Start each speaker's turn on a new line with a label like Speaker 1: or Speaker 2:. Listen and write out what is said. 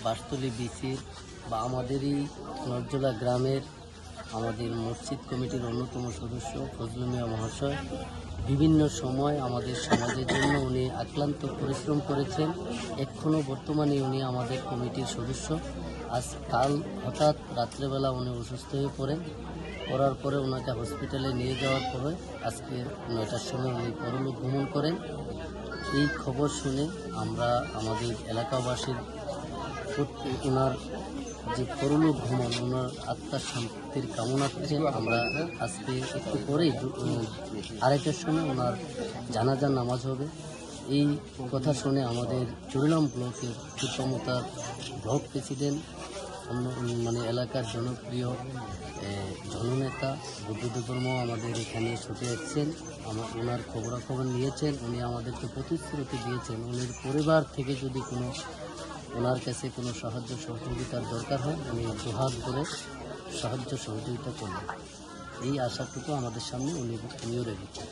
Speaker 1: বাসতলী বিসির বা আমাদেরই নরজলা গ্রামের আমাদের মসজিদ কমিটির অন্যতম সদস্য ফজলু মিয়া মহাশয় বিভিন্ন সময় আমাদের সমাজের জন্য উনি আক্লান্ত পরিশ্রম করেছেন। এখনও বর্তমানে উনি আমাদের কমিটির সদস্য। কাল হঠাৎ রাত্রেবেলা উনি অসুস্থ হয়ে পড়ার পরে ওনাকে হসপিটালে নিয়ে যাওয়ার পরে আজকে 9টার সময় উনি পরলোক গমন করেন। এই খবর শুনে আমরা আমাদের এলাকাবাসীর ওনার যে পরলোক ভ্রমণ, ওনার আত্মার শান্তির কামনা থেকে আমরা আজকে একটু পরেই 2:30টার সময় ওনার জানাজার নামাজ হবে। এই কথা শুনে আমাদের চুরিলাম ব্লকের ক্ষমতার ব্লক প্রেসিডেন্ট, এলাকার জনপ্রিয় জননেতা বুদ্ধদেব বর্মা আমাদের এখানে ছুটে এসেছেন। ওনার খবরাখবর নিয়েছেন। উনি আমাদেরকে প্রতিশ্রুতি দিয়েছেন উনির পরিবার থেকে যদি ওনার কাছে কোনো সাহায্য সহযোগিতার দরকার হয় উনি দুহাত ধরে সাহায্য সহযোগিতা করবেন। এই আশাটুকু আমাদের সামনে উনিও রেখেছেন।